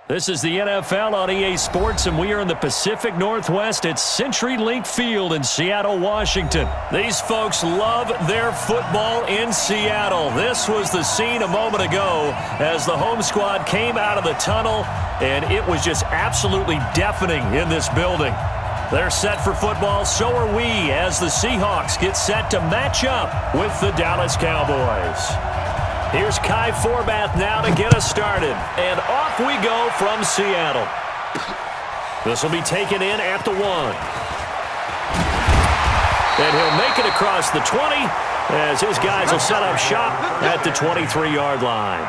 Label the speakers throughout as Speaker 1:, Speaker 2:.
Speaker 1: This is the NFL on EA Sports, and we are in the Pacific Northwest at CenturyLink Field in Seattle, Washington. These folks love their football in Seattle. This was the scene a moment ago as the home squad came out of the tunnel, and it was just absolutely deafening in this building. They're set for football, so are we, as the Seahawks get set to match up with the Dallas Cowboys. Here's Kai Forbath now to get us started. And off we go from Seattle. This will be taken in at the 1. And he'll make it across the 20 as his guys will set up shop at the 23-yard line.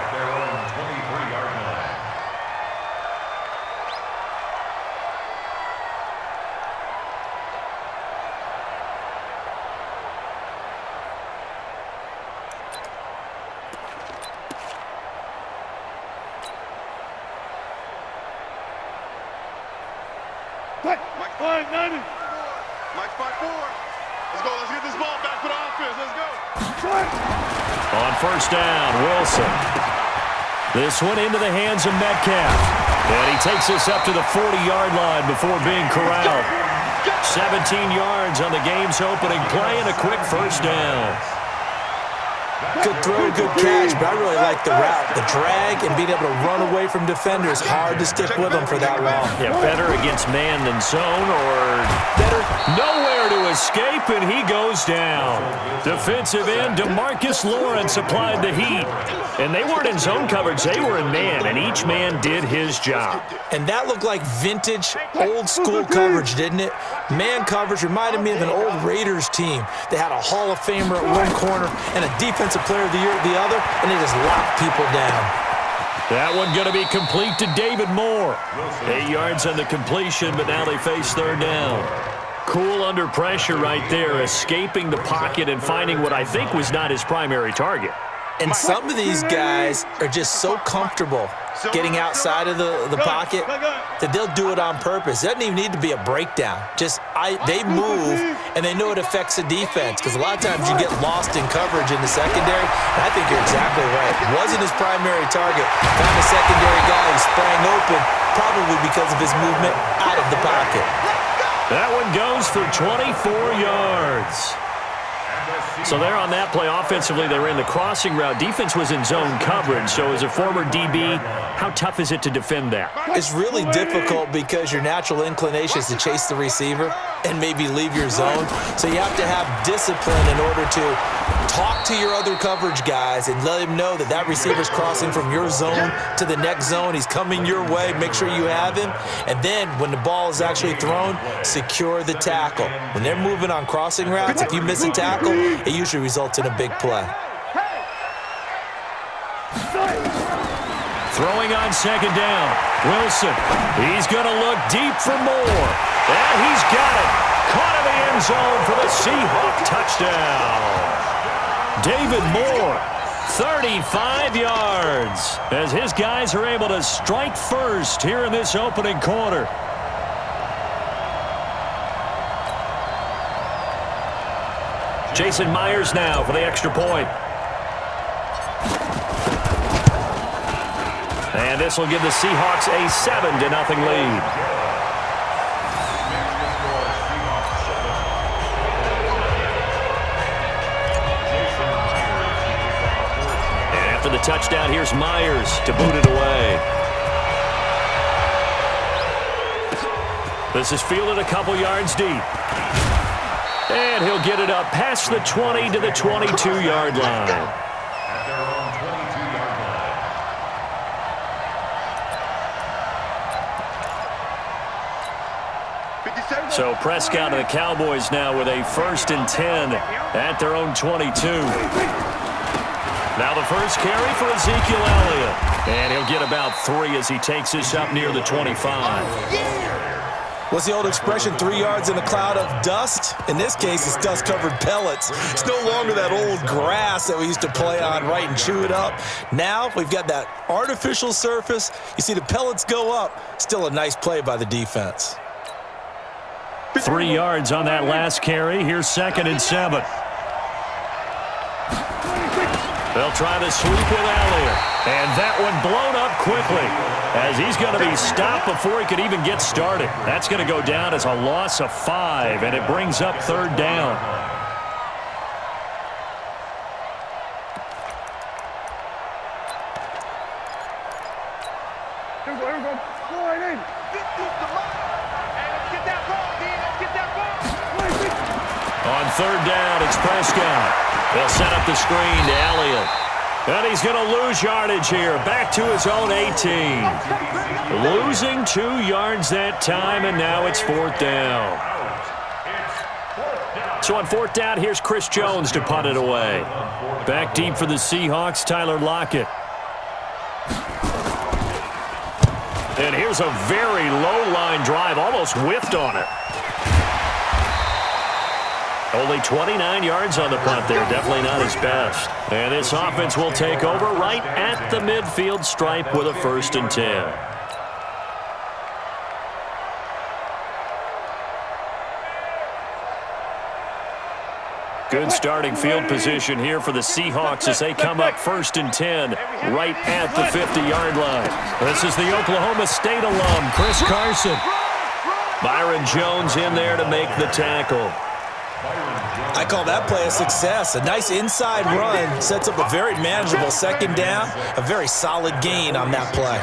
Speaker 1: On first down, Wilson. This one into the hands of Metcalf. And he takes us up to the 40-yard line before being corralled. 17 yards on the game's opening play and a quick first down.
Speaker 2: Good throw, good catch, but I really like the route. The drag and being able to run away from defenders, hard to stick with them for that long.
Speaker 1: Yeah, better against man than zone, or better nowhere to escape, and he goes down. Defensive end DeMarcus Lawrence applied the heat. And they weren't in zone coverage, they were in man, and each man did his job.
Speaker 2: And that looked like vintage, old-school coverage, didn't it? Man coverage reminded me of an old Raiders team. They had a Hall of Famer at one corner and a Defensive Player of the Year at the other, and they just locked people down.
Speaker 1: That one going to be complete to David Moore. 8 yards on the completion, but now they face third down. Cool under pressure right there, escaping the pocket and finding what I think was not his primary target.
Speaker 2: And some of these guys are just so comfortable getting outside of the pocket that they'll do it on purpose. It doesn't even need to be a breakdown. They move, and they know it affects the defense, because a lot of times you get lost in coverage in the secondary, and I think you're exactly right. Wasn't his primary target. Found a secondary guy who sprang open, probably because of his movement out of the pocket.
Speaker 1: That one goes for 24 yards. So there on that play, offensively, they ran the crossing route. Defense was in zone coverage. So as a former DB, how tough is it to defend that?
Speaker 2: It's really difficult because your natural inclination is to chase the receiver and maybe leave your zone. So you have to have discipline in order to talk to your other coverage guys and let him know that that receiver's crossing from your zone to the next zone. He's coming your way. Make sure you have him. And then when the ball is actually thrown, secure the tackle. When they're moving on crossing routes, if you miss a tackle, it usually results in a big play.
Speaker 1: Throwing on second down. Wilson. He's going to look deep for Moore. And he's got it. Caught in the end zone for the Seahawk touchdown. David Moore, 35 yards, as his guys are able to strike first here in this opening quarter. Jason Myers now for the extra point. And this will give the Seahawks a 7-0 lead. The touchdown, here's Myers to boot it away. This is fielded a couple yards deep. And he'll get it up past the 20 to the 22-yard line. So Prescott and the Cowboys now with a 1st and 10 at their own 22. Now the first carry for Ezekiel Elliott. And he'll get about 3 as he takes this up near the 25.
Speaker 2: What's the old expression, 3 yards in a cloud of dust? In this case, it's dust-covered pellets. It's no longer that old grass that we used to play on, right, and chew it up. Now we've got that artificial surface. You see the pellets go up. Still a nice play by the defense.
Speaker 1: 3 yards on that last carry. Here's 2nd and 7. They'll try the sweep with Elliott. And that one blown up quickly. as he's going to be stopped before he could even get started. That's going to go down as a loss of 5, and it brings up 3rd down.
Speaker 3: Here we go. Go right in. Let's get that ball, D. Let's get that ball.
Speaker 1: On 3rd down, it's Prescott. They'll set up the screen to Elliott. And he's going to lose yardage here. Back to his own 18. Losing 2 yards that time, and now it's 4th down. So on 4th down, here's Chris Jones to punt it away. Back deep for the Seahawks, Tyler Lockett. And here's a very low-line drive, almost whiffed on it. Only 29 yards on the punt there, definitely not his best. And this offense will take over right at the midfield stripe with a 1st and 10. Good starting field position here for the Seahawks as they come up 1st and 10 right at the 50-yard line. This is the Oklahoma State alum, Chris Carson. Byron Jones in there to make the tackle.
Speaker 2: I call that play a success. A nice inside run sets up a very manageable 2nd down. A very solid gain on that play.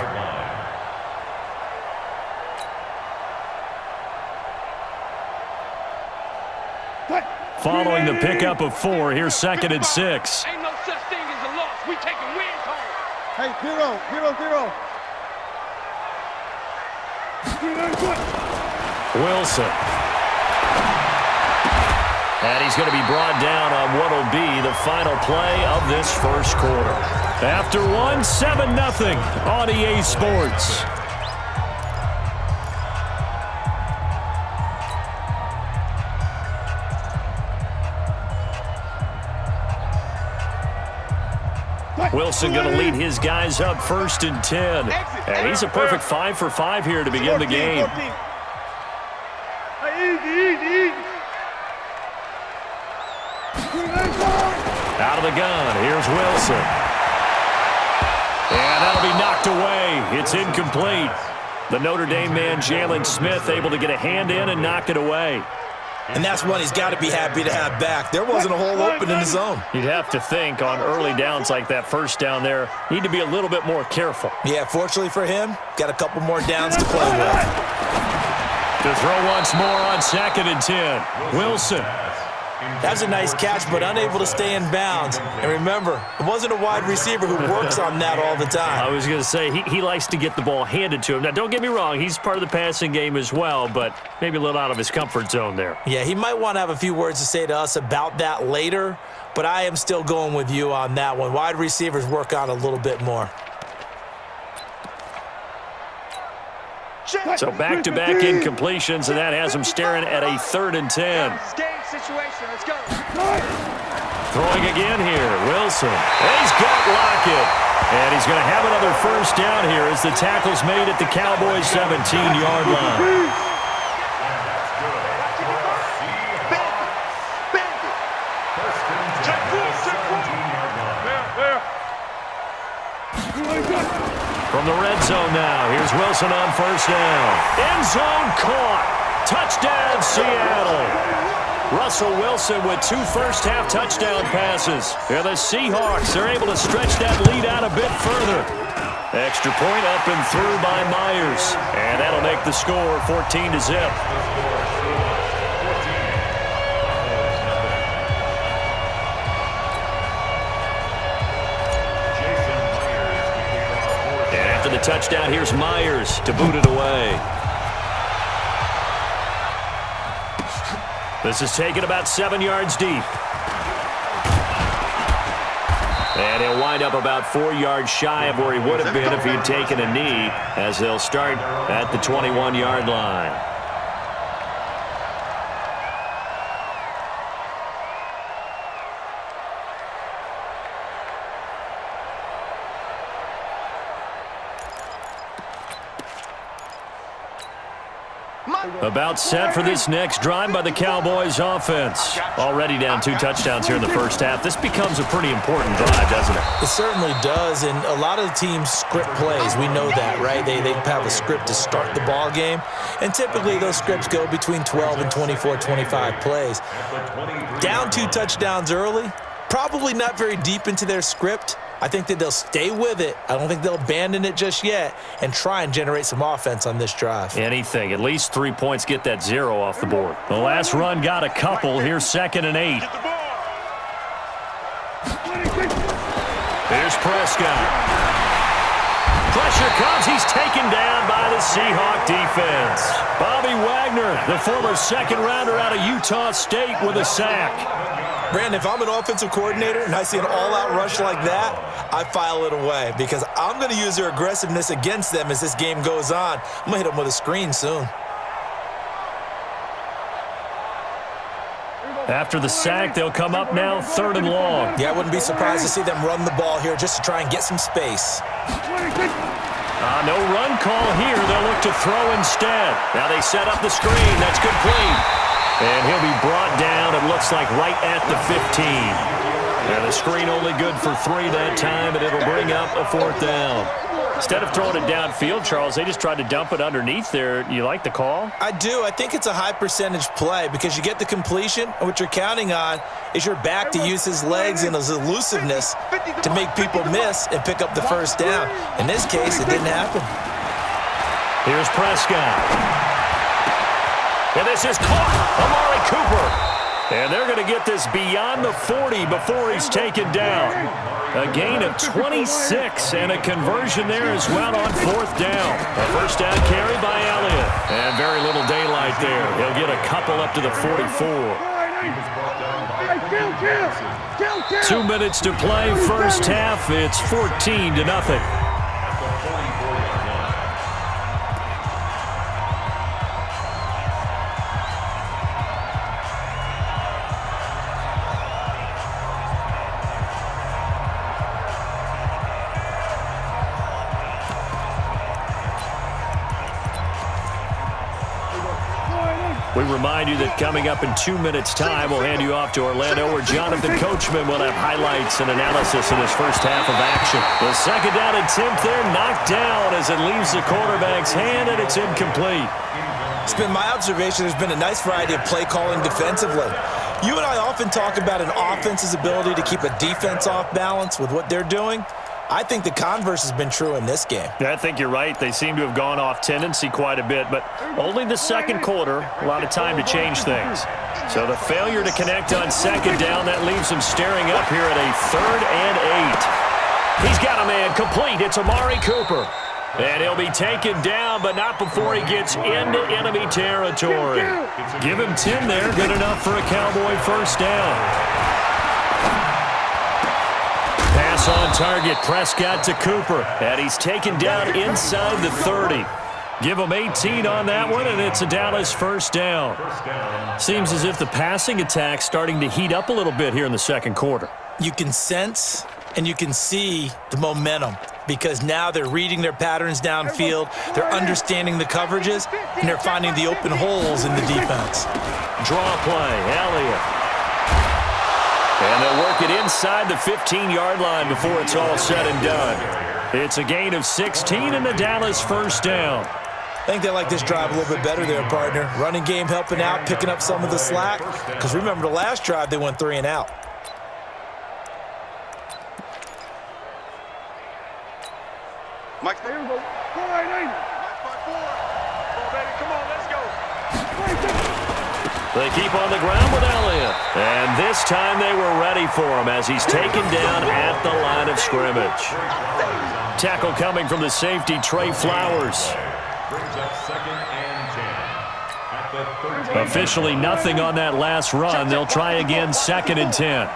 Speaker 1: Following the pickup of 4, here's 2nd and 6.
Speaker 3: Ain't no such thing as a loss. We taking wins home. Hey, 0-0-0.
Speaker 1: Wilson. And he's going to be brought down on what will be the final play of this 1st quarter. After 1, 7-0 on EA Sports. Wilson going to lead his guys up 1st and 10. And he's a perfect 5 for 5 here to begin the game.
Speaker 3: Easy.
Speaker 1: Out of the gun, here's Wilson. And that'll be knocked away. It's incomplete. The Notre Dame man, Jalen Smith, able to get a hand in and knock it away.
Speaker 2: And that's one he's got to be happy to have back. There wasn't a hole open in the zone.
Speaker 1: You'd have to think on early downs like that 1st down there, need to be a little bit more careful.
Speaker 2: Yeah, fortunately for him, got a couple more downs to play with.
Speaker 1: To throw once more on 2nd and 10. Wilson.
Speaker 2: That was a nice catch, but unable to stay in bounds. And remember, it wasn't a wide receiver who works on that all the time.
Speaker 1: I was going to say, he likes to get the ball handed to him. Now, don't get me wrong, he's part of the passing game as well, but maybe a little out of his comfort zone there.
Speaker 2: Yeah, he might want to have a few words to say to us about that later, but I am still going with you on that one. Wide receivers work on a little bit more.
Speaker 1: So back-to-back incompletions, and that has him staring at a 3rd and 10.
Speaker 3: Game situation. Let's go.
Speaker 1: Throwing again here, Wilson. He's got Lockett. And he's going to have another 1st down here as the tackle's made at the Cowboys' 17-yard line. From the red zone now, here's Wilson on 1st down. End zone caught. Touchdown, Seattle. Russell Wilson with 2 first-half touchdown passes. And the Seahawks are able to stretch that lead out a bit further. Extra point up and through by Myers. And that'll make the score 14-0. And after the touchdown, here's Myers to boot it away. This is taken about 7 yards deep. And he'll wind up about 4 yards shy of where he would have been if he had taken a knee, as they'll start at the 21-yard line. About set for this next drive by the Cowboys offense. Already down 2 touchdowns here in the first half. This becomes a pretty important drive, doesn't it?
Speaker 2: It certainly does, and a lot of the teams script plays. We know that, right? They have a script to start the ball game, and typically those scripts go between 12 and 24, 25 plays. Down 2 touchdowns early, probably not very deep into their script. I think that they'll stay with it. I don't think they'll abandon it just yet and try and generate some offense on this drive.
Speaker 1: Anything. At least 3 points get that 0 off the board. The last run got a couple. Here's 2nd and 8. Here's Prescott. Pressure comes. He's taken down by the Seahawks defense. Bobby Wagner, the former 2nd rounder out of Utah State, with a sack.
Speaker 2: Brandon, if I'm an offensive coordinator and I see an all-out rush like that, I file it away because I'm going to use their aggressiveness against them as this game goes on. I'm going to hit them with a screen soon.
Speaker 1: After the sack, they'll come up now 3rd and long.
Speaker 2: Yeah, I wouldn't be surprised to see them run the ball here just to try and get some space.
Speaker 1: No run call here. They'll look to throw instead. Now they set up the screen. That's complete. And he'll be brought down, it looks like, right at the 15. And the screen only good for 3 that time, and it'll bring up a 4th down. Instead of throwing it downfield, Charles, they just tried to dump it underneath there. You like the call?
Speaker 2: I do. I think it's a high-percentage play because you get the completion, and what you're counting on is your back to use his legs and his elusiveness to make people miss and pick up the 1st down. In this case, it didn't happen.
Speaker 1: Here's Prescott. And this is caught. Amari Cooper. And they're going to get this beyond the 40 before he's taken down. A gain of 26 and a conversion there as well on 4th down. A 1st down carry by Elliott. And very little daylight there. He'll get a couple up to the 44. 2 minutes to play. First half. It's 14-0. We remind you that coming up in 2 minutes' time, we'll hand you off to Orlando, where Jonathan Coachman will have highlights and analysis in his first half of action. The 2nd down attempt there knocked down as it leaves the quarterback's hand, and it's incomplete.
Speaker 2: It's been my observation there's been a nice variety of play calling defensively. You and I often talk about an offense's ability to keep a defense off balance with what they're doing. I think the converse has been true in this game.
Speaker 1: Yeah, I think you're right. They seem to have gone off tendency quite a bit, but only the 2nd quarter, a lot of time to change things. So the failure to connect on 2nd down, that leaves him staring up here at a 3rd and 8. He's got a man complete. It's Amari Cooper. And he'll be taken down, but not before he gets into enemy territory. Give him 10 there. Good enough for a Cowboy 1st down. Pass on target, Prescott to Cooper, and he's taken down inside the 30. Give him 18 on that one, and it's a Dallas 1st down. Seems as if the passing attack's starting to heat up a little bit here in the 2nd quarter.
Speaker 2: You can sense and you can see the momentum because now they're reading their patterns downfield, they're understanding the coverages, and they're finding the open holes in the defense.
Speaker 1: Draw play, Elliott. And they'll work it inside the 15-yard line before it's all said and done. It's a gain of 16 and the Dallas 1st down.
Speaker 2: I think they like this drive a little bit better there, partner. Running game helping out, picking up some of the slack. Because remember the last drive, they went 3 and out.
Speaker 3: Mike, there we go. 4-9. Come on, let's go.
Speaker 1: They keep on the ground with Elliott. And this time they were ready for him as he's taken down at the line of scrimmage. Tackle coming from the safety, Trey Flowers. Officially nothing on that last run. They'll try again, 2nd and 10.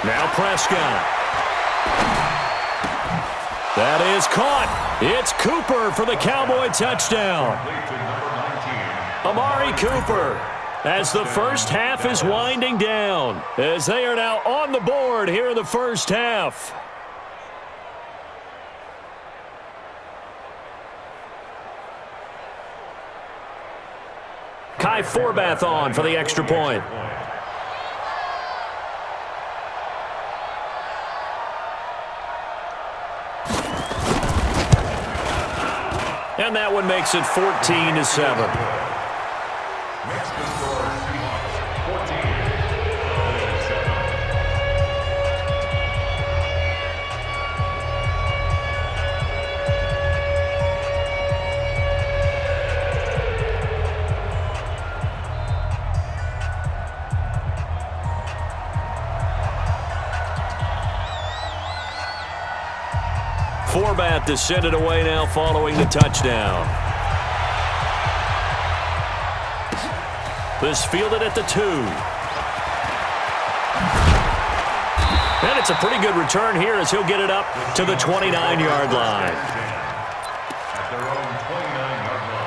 Speaker 1: Now Prescott. That is caught. It's Cooper for the Cowboy touchdown. Amari Cooper, as the first half is winding down, as they are now on the board here in the first half. Kai Forbath on for the extra point. And that one makes it 14-7. Forbath to send it away now following the touchdown. This fielded at the 2. And it's a pretty good return here as he'll get it up to the 29-yard line.
Speaker 4: At their own 29-yard line.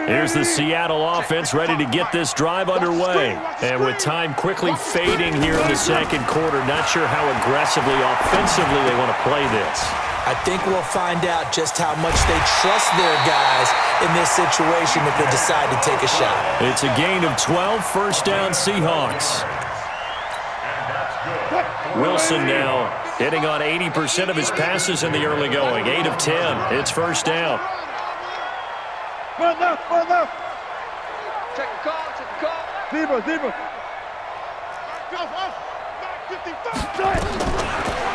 Speaker 1: Here's the Seattle offense ready to get this drive underway. And with time quickly fading here in the second quarter, not sure how aggressively, offensively they want to play this.
Speaker 2: I think we'll find out just how much they trust their guys in this situation if they decide to take a shot.
Speaker 1: It's a gain of 12, first down Seahawks. Wilson now hitting on 80% of his passes in the early going. 8 of 10. It's first down.
Speaker 3: Run left, run left. Check the call, check the call. Zebra.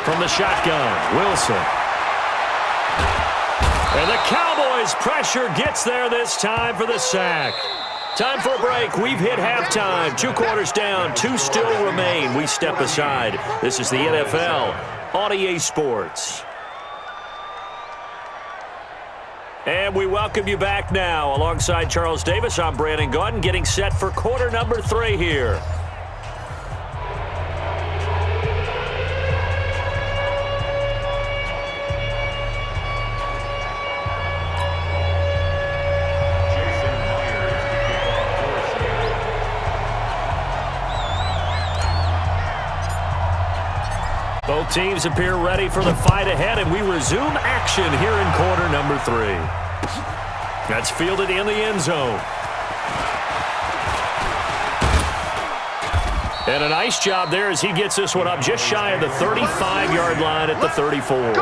Speaker 1: From the shotgun, Wilson. And the Cowboys pressure gets there this time for the sack. Time for a break. We've hit halftime. 2 quarters down, 2 still remain. We step aside. This is the NFL on EA Sports. And we welcome you back now. Alongside Charles Davis, I'm Brandon Gaudin, getting set for quarter number 3 here. Both teams appear ready for the fight ahead, and we resume action here in quarter number 3. That's fielded in the end zone. And a nice job there as he gets this one up just shy of the 35-yard line at the 34.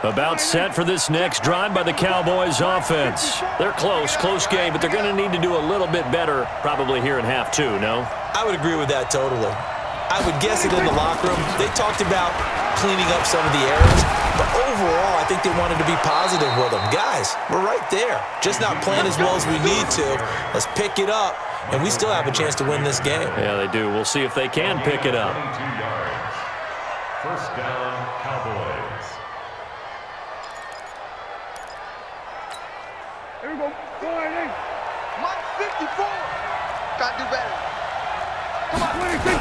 Speaker 1: About set for this next drive by the Cowboys offense. They're close game, but they're going to need to do a little bit better probably here in half 2, no?
Speaker 2: I would agree with that totally. I would guess it in the locker room. They talked about cleaning up some of the errors, but overall, I think they wanted to be positive with them. Guys, we're right there. Just not playing as well as we need to. Let's pick it up, and we still have a chance to win this game.
Speaker 1: Yeah, they do. We'll see if they can pick it up.
Speaker 4: 22 yards. First down, Cowboys.
Speaker 3: Here we go. Go ahead, Mike 54. Gotta do better. Come on, 26.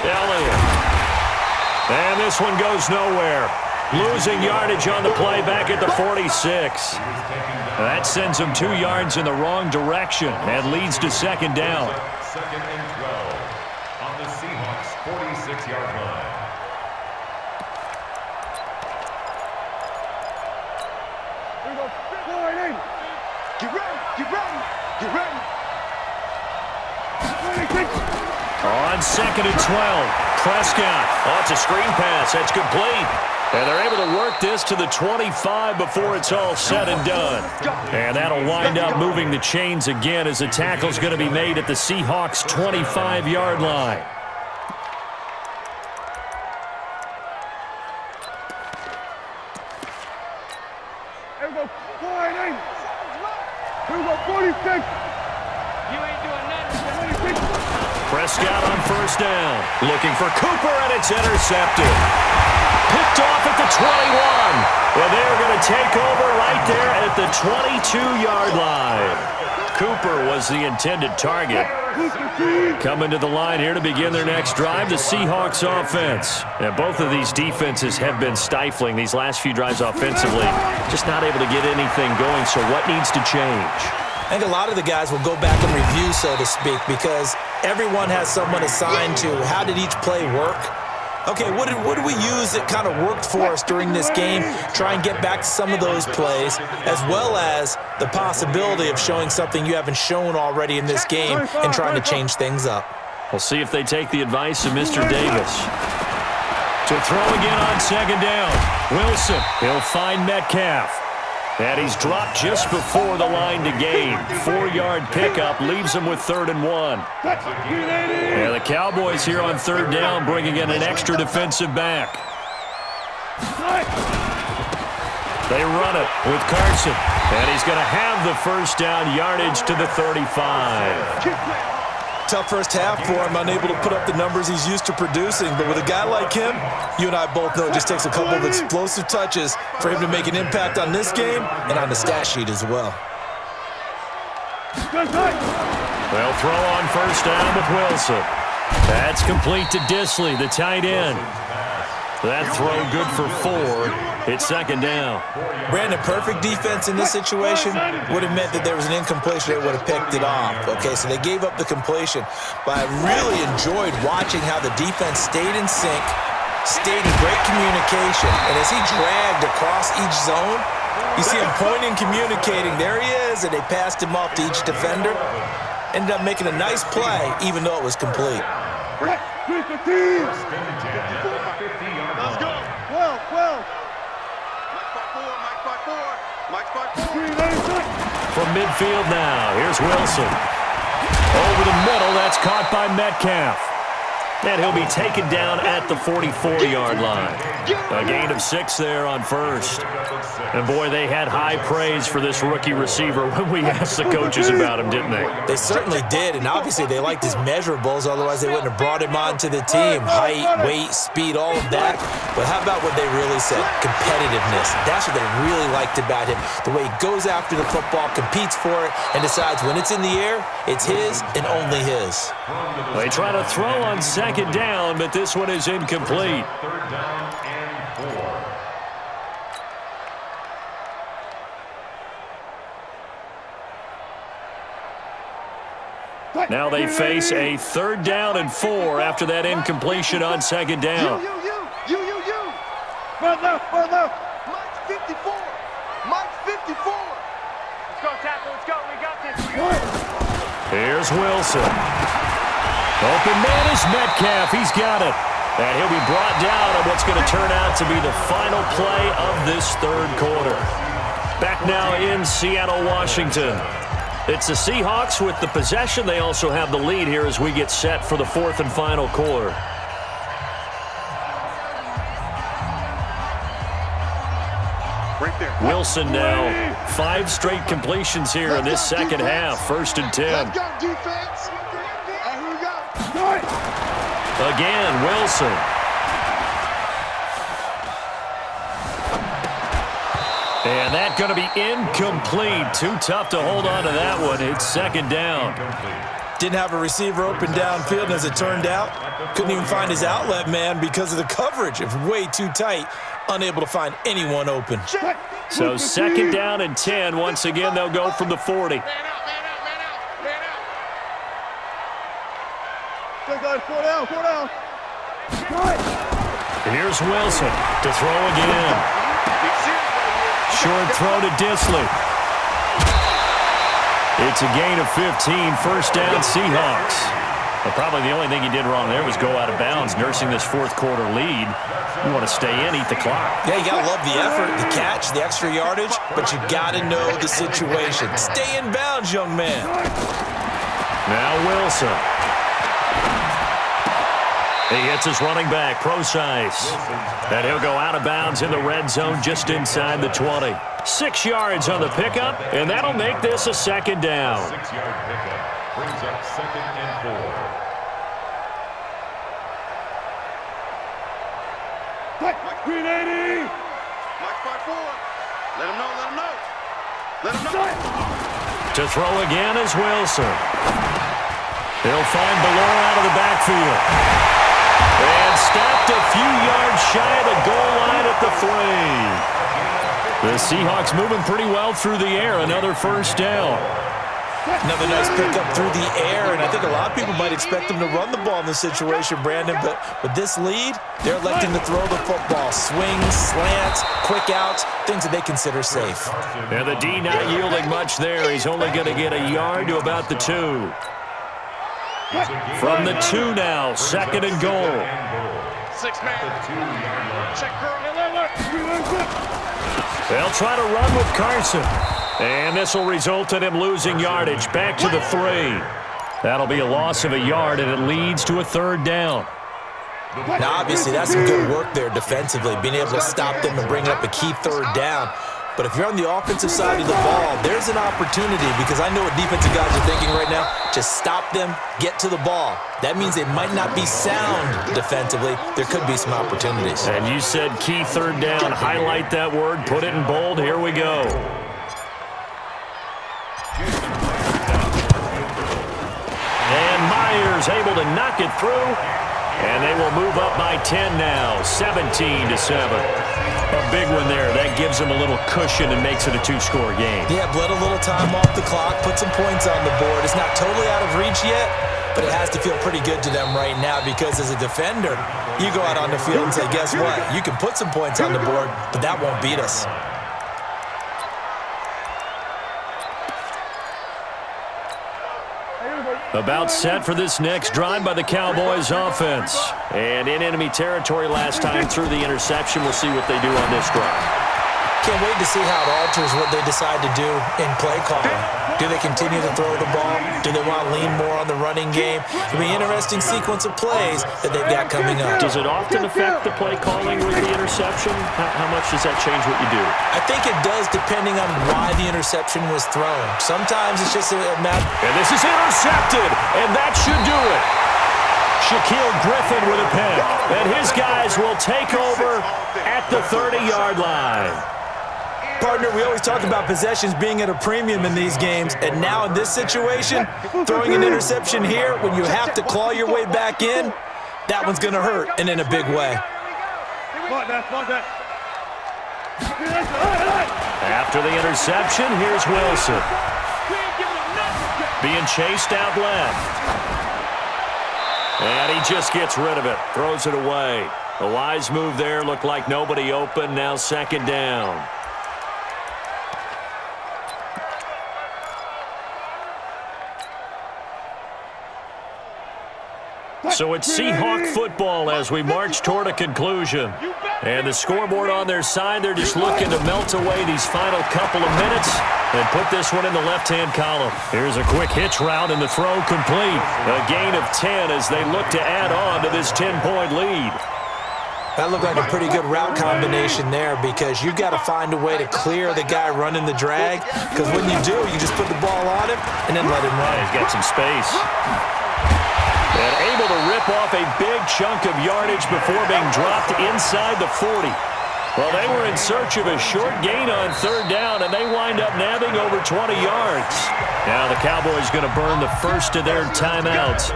Speaker 1: Elliott. And this one goes nowhere. Losing yardage on the play back at the 46. That sends him 2 yards in the wrong direction and leads to second down.
Speaker 4: Second and 12 on the Seahawks 46-yard line.
Speaker 3: Here we go. Go ahead. Get ready. Get ready. Get ready. 26.
Speaker 1: On second and 12. Prescott. Oh, it's a screen pass. That's complete. And they're able to work this to the 25 before it's all said and done. And that'll wind up moving the chains again as the tackle's going to be made at the Seahawks' 25-yard line.
Speaker 3: Here we go. Go ahead. Here we go. 46. You ain't doing nothing. 26.
Speaker 1: Prescott on first down. Looking for Cooper, and it's intercepted. Picked off at the 21. Well, they're going to take over right there at the 22-yard line. Cooper was the intended target. Coming to the line here to begin their next drive, the Seahawks offense. And both of these defenses have been stifling these last few drives offensively. Just not able to get anything going, so what needs to change?
Speaker 2: I think a lot of the guys will go back and review, so to speak, because everyone has someone assigned to how did each play work. Okay, what did we use that kind of worked for us during this game? Try and get back to some of those plays, as well as the possibility of showing something you haven't shown already in this game and trying to change things up.
Speaker 1: We'll see if they take the advice of Mr. Davis. To throw again on second down. Wilson, he'll find Metcalf. And he's dropped just before the line to gain. 4-yard pickup leaves him with 3rd and 1. And the Cowboys here on 3rd down, bringing in an extra defensive back. They run it with Carson. And he's going to have the first down, yardage to the 35.
Speaker 2: Tough first half for him, unable to put up the numbers he's used to producing. But with a guy like him, you and I both know it just takes a couple of explosive touches for him to make an impact on this game and on the stat sheet as well.
Speaker 1: They'll throw on first down with Wilson. That's complete to Disley, the tight end. That throw good for 4. It's 2nd down.
Speaker 2: Brandon, perfect defense in this situation would have meant that there was an incompletion. They would have picked it off. Okay, so they gave up the completion. But I really enjoyed watching how the defense stayed in sync, stayed in great communication. And as he dragged across each zone, you see him pointing, communicating. There he is, and they passed him off to each defender. Ended up making a nice play, even though it was complete.
Speaker 3: Let's go. 12.
Speaker 1: From midfield now, here's Wilson. Over the middle, that's caught by Metcalf. And he'll be taken down at the 44-yard line. A gain of 6 there on first. And, boy, they had high praise for this rookie receiver when we asked the coaches about him, didn't they?
Speaker 2: They certainly did, and obviously they liked his measurables, otherwise they wouldn't have brought him onto the team. Height, weight, speed, all of that. But how about what they really said? Competitiveness. That's what they really liked about him. The way he goes after the football, competes for it, and decides when it's in the air, it's his and only his.
Speaker 1: They try to throw on second down, but this one is incomplete.
Speaker 4: 3rd down and 4.
Speaker 1: Now they face a 3rd down and 4 after that incompletion on second down.
Speaker 3: You. Front left. Mike's 54. Mike's 54. Let's go, tackle. Let's go. We got this.
Speaker 1: Here's Wilson. Open man is Metcalf. He's got it. And he'll be brought down on what's going to turn out to be the final play of this 3rd quarter. Back now in Seattle, Washington. It's the Seahawks with the possession. They also have the lead here as we get set for the 4th and final quarter.
Speaker 3: Right there.
Speaker 1: Wilson now 5 straight completions here in this second half. 1st and 10.
Speaker 3: Let's go, defense. Here we go.
Speaker 1: Again, Wilson. And that's going to be incomplete. Too tough to hold on to that one. It's 2nd down.
Speaker 2: Didn't have a receiver open downfield, and as it turned out, couldn't even find his outlet man because of the coverage. It was way too tight, unable to find anyone open.
Speaker 1: So 2nd down and 10. Once again, they'll go from the 40.
Speaker 3: Man out. Four down.
Speaker 1: Here's Wilson to throw again. Short throw to Disley. It's a gain of 15. 1st down, Seahawks. But probably the only thing he did wrong there was go out of bounds, nursing this 4th quarter lead. You want to stay in, eat the clock.
Speaker 2: Yeah, you got to love the effort, the catch, the extra yardage, but you got to know the situation. Stay in bounds, young man.
Speaker 1: Now Wilson. He hits his running back, Procise. And he'll go out of bounds in the red zone just inside the 20. 6 yards on the pickup, and that'll make this a 2nd down.
Speaker 4: 6-yard pickup brings up 2nd and 4.
Speaker 3: 380. Mike 5-4. Let him know, let him know. Let him know.
Speaker 1: To throw again is Wilson. He'll find Ballore out of the backfield. And stopped a few yards shy of the goal line at the 3. The Seahawks moving pretty well through the air. Another first down.
Speaker 2: Another nice pickup through the air, and I think a lot of people might expect them to run the ball in this situation, Brandon, but with this lead, they're electing to throw the football. Swings, slants, quick outs, things that they consider safe.
Speaker 1: And the D not yielding much there. He's only going to get a yard to about the 2. From the 2 now, 2nd and goal.
Speaker 3: 6-man. Check curl.
Speaker 1: They'll try to run with Carson. And this will result in him losing yardage back to the 3. That'll be a loss of a yard, and it leads to a 3rd down.
Speaker 2: Now, obviously, that's some good work there defensively, being able to stop them and bring up a key 3rd down. But if you're on the offensive side of the ball, there's an opportunity, because I know what defensive guys are thinking right now. Just stop them, get to the ball. That means they might not be sound defensively. There could be some opportunities.
Speaker 1: And you said key 3rd down. Highlight that word. Put it in bold. Here we go. And Myers able to knock it through. And they will move up by 10 now, 17-7. A big one there. That gives them a little cushion and makes it a 2-score game.
Speaker 2: Yeah, bled a little time off the clock, put some points on the board. It's not totally out of reach yet, but it has to feel pretty good to them right now, because as a defender, you go out on the field and say, guess what? You can put some points on the board, but that won't beat us.
Speaker 1: About set for this next drive by the Cowboys offense. And in enemy territory last time through the interception. We'll see what they do on this drive.
Speaker 2: Can't wait to see how it alters what they decide to do in play calling. Do they continue to throw the ball? Do they want to lean more on the running game? It'll be an interesting sequence of plays that they've got coming up.
Speaker 1: Does it often affect the play calling with the interception? How much does that change what you do?
Speaker 2: I think it does, depending on why the interception was thrown. Sometimes it's just a matter.
Speaker 1: And this is intercepted, and that should do it. Shaquille Griffin with a pick, and his guys will take over at the 30-yard line.
Speaker 2: Partner, we always talk about possessions being at a premium in these games, and now in this situation, throwing an interception here when you have to claw your way back in, that one's going to hurt, and in a big way.
Speaker 1: After the interception, here's Wilson. Being chased out left. And he just gets rid of it, throws it away. A wise move there, looked like nobody open, now 2nd down. So it's Seahawk football as we march toward a conclusion. And the scoreboard on their side, they're just looking to melt away these final couple of minutes and put this one in the left-hand column. Here's a quick hitch route and the throw complete. A gain of 10 as they look to add on to this 10-point lead.
Speaker 2: That looked like a pretty good route combination there, because you've got to find a way to clear the guy running the drag, because when you do, you just put the ball on him and then let him run.
Speaker 1: He's got some space. And able to rip off a big chunk of yardage before being dropped inside the 40. Well, they were in search of a short gain on 3rd down, and they wind up nabbing over 20 yards. Now the Cowboys going to burn the first of their timeouts.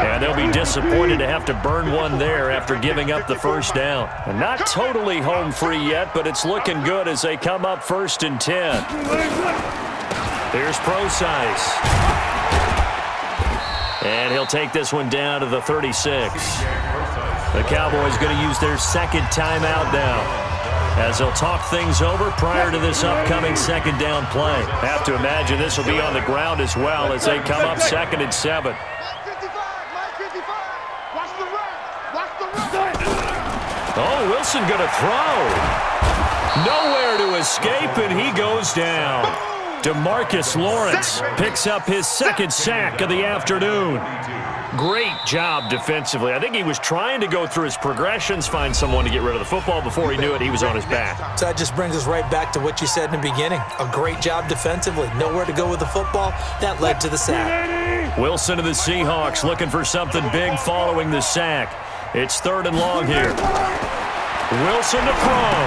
Speaker 1: And they'll be disappointed to have to burn one there after giving up the first down. And not totally home free yet, but it's looking good as they come up 1st and 10. Here's Procise. And he'll take this one down to the 36. The Cowboys going to use their 2nd timeout now, as they'll talk things over prior to this upcoming 2nd down play. Have to imagine this will be on the ground as well as they come up 2nd and 7. Oh, Wilson going to throw. Nowhere to escape, and he goes down. DeMarcus Lawrence picks up his 2nd sack of the afternoon. Great job defensively. I think he was trying to go through his progressions, find someone to get rid of the football. Before he knew it, he was on his back.
Speaker 2: So that just brings us right back to what you said in the beginning. A great job defensively. Nowhere to go with the football. That led to the sack.
Speaker 1: Wilson of the Seahawks looking for something big following the sack. It's 3rd and long here. Wilson to throw.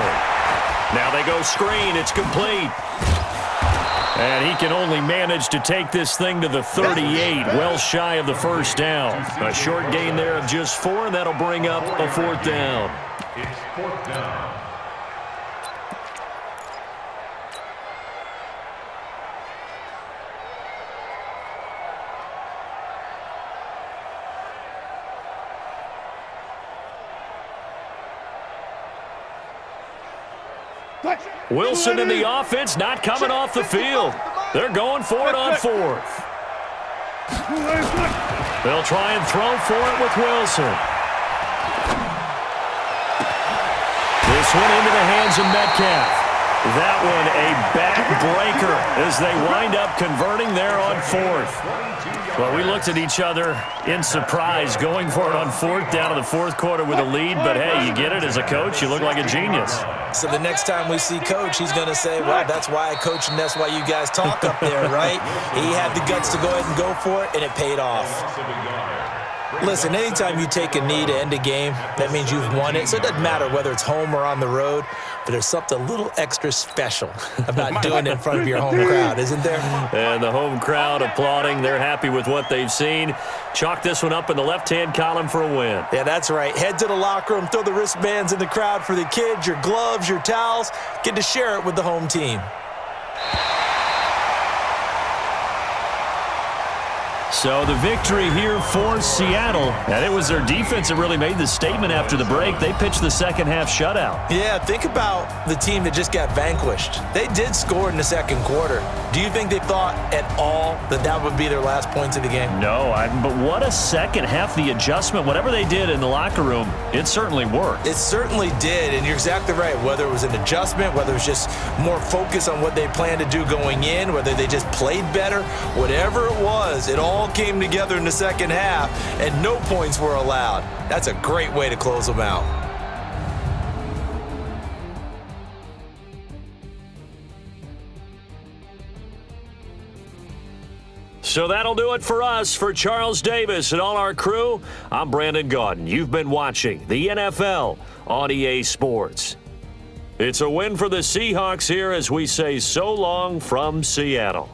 Speaker 1: Now they go screen. It's complete. And he can only manage to take this thing to the 38, well shy of the first down. A short gain there of just 4, and that'll bring up a 4th down.
Speaker 4: It's 4th down.
Speaker 1: Wilson in the offense, not coming off the field. They're going for it on 4th. They'll try and throw for it with Wilson. This one into the hands of Metcalf. That one a backbreaker as they wind up converting there on 4th. Well, we looked at each other in surprise going for it on 4th down in the 4th quarter with a lead. But, hey, you get it as a coach. You look like a genius.
Speaker 2: So the next time we see Coach, he's going to say, well, that's why I coach and that's why you guys talk up there, right? He had the guts to go ahead and go for it, and it paid off. Listen, anytime you take a knee to end a game, that means you've won it. So it doesn't matter whether it's home or on the road, but there's something a little extra special about doing it in front of your home crowd, isn't there?
Speaker 1: And the home crowd applauding. They're happy with what they've seen. Chalk this one up in the left-hand column for a win.
Speaker 2: Yeah, that's right. Head to the locker room, throw the wristbands in the crowd for the kids, your gloves, your towels. Get to share it with the home team.
Speaker 1: So the victory here for Seattle, and it was their defense that really made the statement after the break. They pitched the second-half shutout.
Speaker 2: Yeah, think about the team that just got vanquished. They did score in the second quarter. Do you think they thought at all that that would be their last points of the game?
Speaker 1: No, but what a second half. The adjustment, whatever they did in the locker room, it certainly worked.
Speaker 2: It certainly did, and you're exactly right. Whether it was an adjustment, whether it was just more focus on what they planned to do going in, whether they just played better, whatever it was, it all came together in the second half, and no points were allowed. That's a great way to close them out.
Speaker 1: So that'll do it for us. For Charles Davis and all our crew, I'm Brandon Gaudin. You've been watching the NFL on EA Sports. It's a win for the Seahawks here as we say so long from Seattle.